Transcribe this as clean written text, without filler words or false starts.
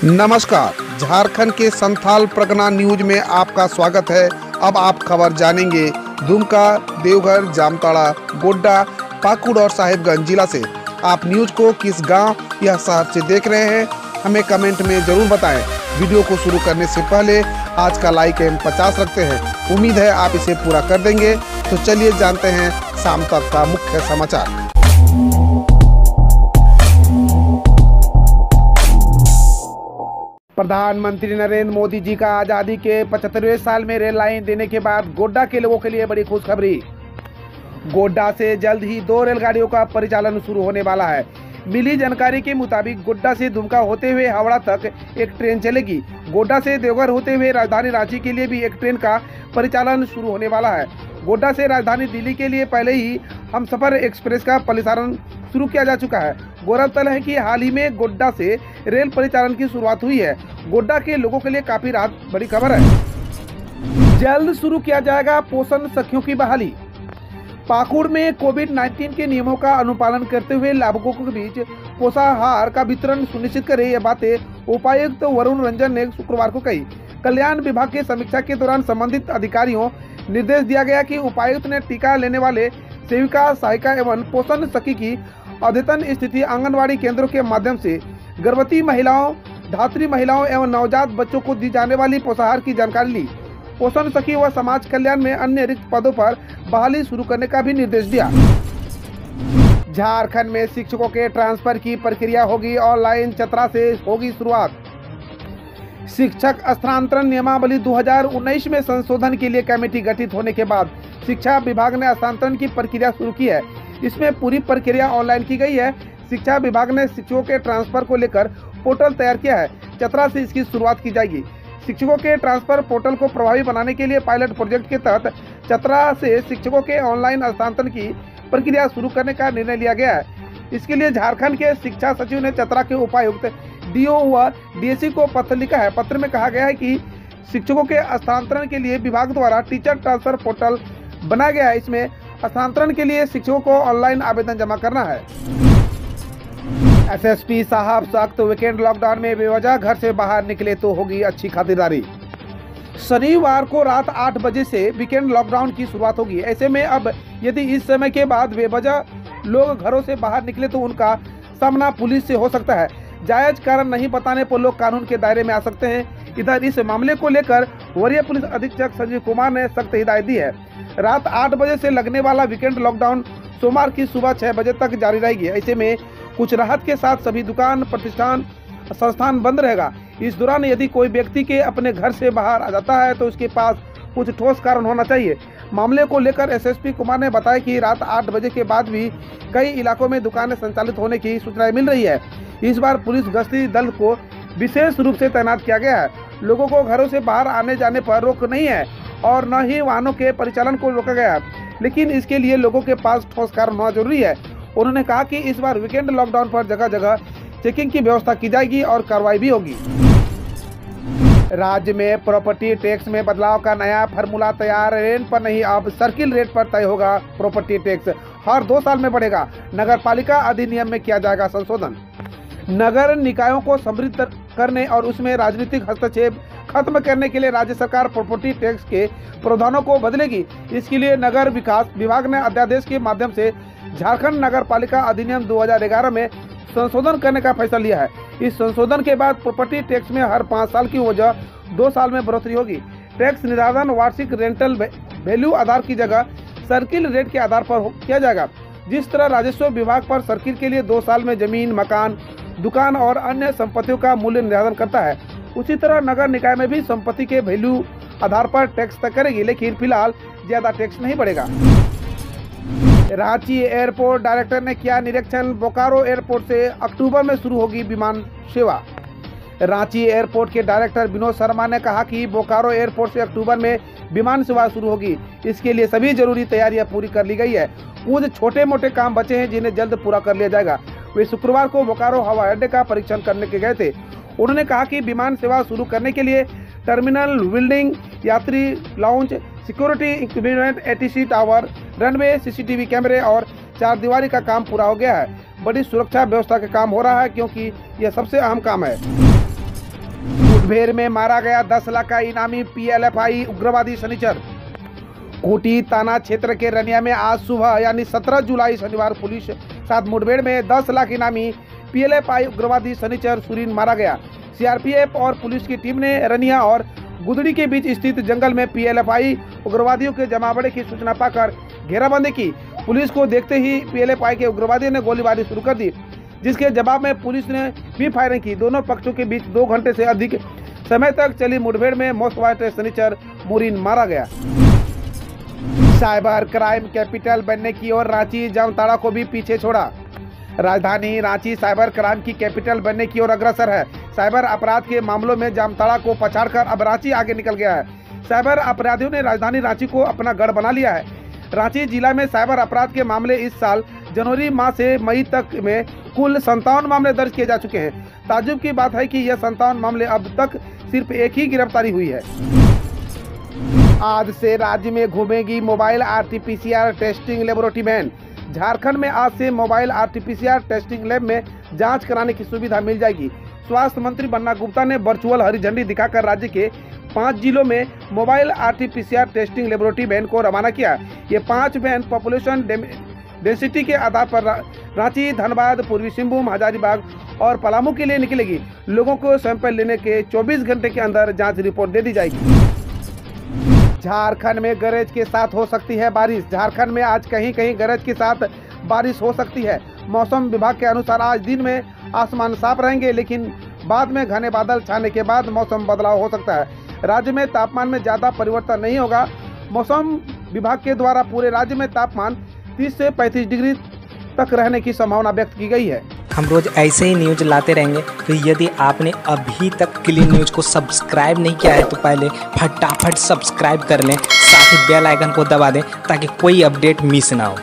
नमस्कार, झारखंड के संथाल परगना न्यूज में आपका स्वागत है। अब आप खबर जानेंगे दुमका, देवघर, जामताड़ा, गोड्डा, पाकुड़ और साहिबगंज जिला से। आप न्यूज को किस गांव या शहर से देख रहे हैं, हमें कमेंट में जरूर बताएं। वीडियो को शुरू करने से पहले आज का लाइक हम 50 रखते हैं। उम्मीद है आप इसे पूरा कर देंगे। तो चलिए जानते हैं शाम तक का मुख्य समाचार। प्रधानमंत्री नरेंद्र मोदी जी का आजादी के 75वें साल में रेल लाइन देने के बाद गोड्डा के लोगों के लिए बड़ी खुशखबरी। गोड्डा से जल्द ही 2 रेलगाड़ियों का परिचालन शुरू होने वाला है। मिली जानकारी के मुताबिक गोड्डा से दुमका होते हुए हावड़ा तक एक ट्रेन चलेगी। गोड्डा से देवघर होते हुए राजधानी रांची के लिए भी एक ट्रेन का परिचालन शुरू होने वाला है। गोड्डा से राजधानी दिल्ली के लिए पहले ही हमसफर एक्सप्रेस का परिचालन शुरू किया जा चुका है। गौरतलब है कि हाल ही में गोड्डा से रेल परिचालन की शुरुआत हुई है। गोड्डा के लोगों के लिए काफी राहत बड़ी खबर है। जल्द शुरू किया जाएगा पोषण सखियों की बहाली। पाकुड़ में कोविड-19 के नियमों का अनुपालन करते हुए लाभुकों के बीच पोषाहार का वितरण सुनिश्चित करे, ये बातें उपायुक्त वरुण रंजन ने शुक्रवार को कही। कल्याण विभाग की समीक्षा के दौरान संबंधित अधिकारियों निर्देश दिया गया कि उपायुक्त ने टीका लेने वाले सेविका, सहायिका एवं पोषण सखी की अद्यतन स्थिति, आंगनवाड़ी केंद्रों के माध्यम से गर्भवती महिलाओं, धात्री महिलाओं एवं नवजात बच्चों को दी जाने वाली पोषाहार की जानकारी ली। पोषण सखी व समाज कल्याण में अन्य रिक्त पदों पर बहाली शुरू करने का भी निर्देश दिया। झारखंड में शिक्षकों के ट्रांसफर की प्रक्रिया होगी ऑनलाइन, चतरा से होगी शुरुआत। शिक्षक स्थानांतरण नियमावली 2019 में संशोधन के लिए कमेटी गठित होने के बाद शिक्षा विभाग ने स्थानांतरण की प्रक्रिया शुरू की है। इसमें पूरी प्रक्रिया ऑनलाइन की गई है। शिक्षा विभाग ने शिक्षकों के ट्रांसफर को लेकर पोर्टल तैयार किया है। चतरा से इसकी शुरुआत की जाएगी। शिक्षकों के ट्रांसफर पोर्टल को प्रभावी बनाने के लिए पायलट प्रोजेक्ट के तहत चतरा से शिक्षकों के ऑनलाइन स्थानांतरण की प्रक्रिया शुरू करने का निर्णय लिया गया है। इसके लिए झारखंड के शिक्षा सचिव ने चतरा के उपायुक्त, डीओ व डीएससी को पत्र लिखा है। पत्र में कहा गया है कि शिक्षकों के स्थानांतरण के लिए विभाग द्वारा टीचर ट्रांसफर पोर्टल बनाया गया है। इसमें स्थानांतरण के लिए शिक्षकों को ऑनलाइन आवेदन जमा करना है। एसएसपी साहब सख्त, वीकेंड लॉकडाउन में बेवजह घर से बाहर निकले तो होगी अच्छी खातिरदारी। शनिवार को रात 8 बजे से वीकेंड लॉकडाउन की शुरुआत होगी। ऐसे में अब यदि इस समय के बाद बेवजह लोग घरों से बाहर निकले तो उनका सामना पुलिस से हो सकता है। जायज कारण नहीं बताने पर लोग कानून के दायरे में आ सकते हैं। इधर इस मामले को लेकर वरीय पुलिस अधीक्षक संजीव कुमार ने सख्त हिदायत दी है। रात 8 बजे से लगने वाला वीकेंड लॉकडाउन सोमवार की सुबह 6 बजे तक जारी रहेगी। ऐसे में कुछ राहत के साथ सभी दुकान, प्रतिष्ठान, संस्थान बंद रहेगा। इस दौरान यदि कोई व्यक्ति के अपने घर से बाहर आ जाता है तो उसके पास कुछ ठोस कारण होना चाहिए। मामले को लेकर एसएसपी कुमार ने बताया कि रात 8 बजे के बाद भी कई इलाकों में दुकानें संचालित होने की सूचनाएं मिल रही है। इस बार पुलिस गश्ती दल को विशेष रूप से तैनात किया गया है। लोगों को घरों से बाहर आने जाने पर रोक नहीं है और न ही वाहनों के परिचालन को रोका गया है, लेकिन इसके लिए लोगों के पास ठोस कारण होना जरूरी है। उन्होंने कहा कि इस बार वीकेंड लॉकडाउन पर जगह जगह चेकिंग की व्यवस्था की जाएगी और कार्रवाई भी होगी। राज्य में प्रॉपर्टी टैक्स में बदलाव का नया फार्मूला तैयार। रेंट पर नहीं, अब सर्किल रेट पर तय होगा प्रॉपर्टी टैक्स। हर 2 साल में बढ़ेगा। नगर पालिका अधिनियम में किया जाएगा संशोधन। नगर निकायों को समृद्ध करने और उसमें राजनीतिक हस्तक्षेप खत्म करने के लिए राज्य सरकार प्रॉपर्टी टैक्स के प्रावधानों को बदलेगी। इसके लिए नगर विकास विभाग ने अध्यादेश के माध्यम से झारखंड नगर पालिका अधिनियम 2011 में संशोधन करने का फैसला लिया है। इस संशोधन के बाद प्रॉपर्टी टैक्स में हर 5 साल की वजह 2 साल में बढ़ोतरी होगी। टैक्स निर्धारण वार्षिक रेंटल वैल्यू आधार की जगह सर्किल रेट के आधार पर किया जाएगा। जिस तरह राजस्व विभाग पर सर्किल के लिए 2 साल में जमीन, मकान, दुकान और अन्य संपत्तियों का मूल्य निर्धारण करता है, उसी तरह नगर निकाय में भी संपत्ति के वैल्यू आधार पर टैक्स तय करेगी, लेकिन फिलहाल ज्यादा टैक्स नहीं बढ़ेगा। रांची एयरपोर्ट डायरेक्टर ने किया निरीक्षण। बोकारो एयरपोर्ट से अक्टूबर में शुरू होगी विमान सेवा। रांची एयरपोर्ट के डायरेक्टर विनोद शर्मा ने कहा कि बोकारो एयरपोर्ट से अक्टूबर में विमान सेवा शुरू होगी। इसके लिए सभी जरूरी तैयारियां पूरी कर ली गई है। कुछ छोटे मोटे काम बचे हैं जिन्हें जल्द पूरा कर लिया जाएगा। वे शुक्रवार को बोकारो हवाई अड्डे का परीक्षण करने के गए थे। उन्होंने कहा कि विमान सेवा शुरू करने के लिए टर्मिनल, बिल्डिंग, यात्री lounge, security equipment, ATC tower, runway, CCTV कैमरे और 4 दीवारी का काम पूरा हो गया है। बड़ी सुरक्षा व्यवस्था का काम हो रहा है क्योंकि यह सबसे अहम काम है। मुठभेड़ में मारा गया 10 लाख का इनामी PLFI उग्रवादी शनिचर। कोटी थाना क्षेत्र के रनिया में आज सुबह यानी 17 जुलाई शनिवार पुलिस साथ मुठभेड़ में 10 लाख इनामी PLFI उग्रवादी शनिचर सुरीन मारा गया। CRPF और पुलिस की टीम ने रनिया और गुदड़ी के बीच स्थित जंगल में PLFI उग्रवादियों के जमावड़े की सूचना पाकर घेराबंदी की। पुलिस को देखते ही PLFI के उग्रवादियों ने गोलीबारी शुरू कर दी, जिसके जवाब में पुलिस ने भी फायरिंग की। दोनों पक्षों के बीच 2 घंटे से अधिक समय तक चली मुठभेड़ में मोस्ट वांटेड शनिचर मुरीन मारा गया। साइबर क्राइम कैपिटल बनने की ओर रांची जामताड़ा को भी पीछे छोड़ा। राजधानी रांची साइबर क्राइम की कैपिटल बनने की ओर अग्रसर है। साइबर अपराध के मामलों में जामताड़ा को पछाड़कर अब रांची आगे निकल गया है। साइबर अपराधियों ने राजधानी रांची को अपना गढ़ बना लिया है। रांची जिला में साइबर अपराध के मामले इस साल जनवरी माह से मई तक में कुल 57 मामले दर्ज किए जा चुके हैं। ताज्जुब की बात है कि यह 57 मामले अब तक सिर्फ एक ही गिरफ्तारी हुई है। आज से राज्य में घूमेगी mobile RT-PCR testing laboratory van. Jharkhand में आज से मोबाइल RT-PCR टेस्टिंग लैब में जांच कराने की सुविधा मिल जाएगी। स्वास्थ्य मंत्री बन्ना गुप्ता ने वर्चुअल हरी झंडी दिखाकर राज्य के 5 जिलों में mobile RT-PCR testing laboratory van को रवाना किया। ये 5 वैन पॉपुलेशन डेंसिटी के आधार पर रांची, धनबाद, पूर्वी सिंहभूम, हजारीबाग और पलामू के लिए निकलेगी। लोगों को सैंपल लेने के 24 घंटे के अंदर जांच रिपोर्ट दे दी जाएगी। झारखंड में गरज के साथ हो सकती है बारिश। झारखंड में आज कहीं कहीं गरज के साथ बारिश हो सकती है। मौसम विभाग के अनुसार आज दिन में आसमान साफ रहेंगे, लेकिन बाद में घने बादल छाने के बाद मौसम बदलाव हो सकता है। राज्य में तापमान में ज़्यादा परिवर्तन नहीं होगा। मौसम विभाग के द्वारा पूरे राज्य में तापमान 30 से 35 डिग्री तक रहने की संभावना व्यक्त की गई है। हम रोज ऐसे ही न्यूज लाते रहेंगे, तो यदि आपने अभी तक क्लीन न्यूज को सब्सक्राइब नहीं किया है तो पहले फटाफट सब्सक्राइब कर लें, साथ ही बेल आइकन को दबा दें ताकि कोई अपडेट मिस ना हो।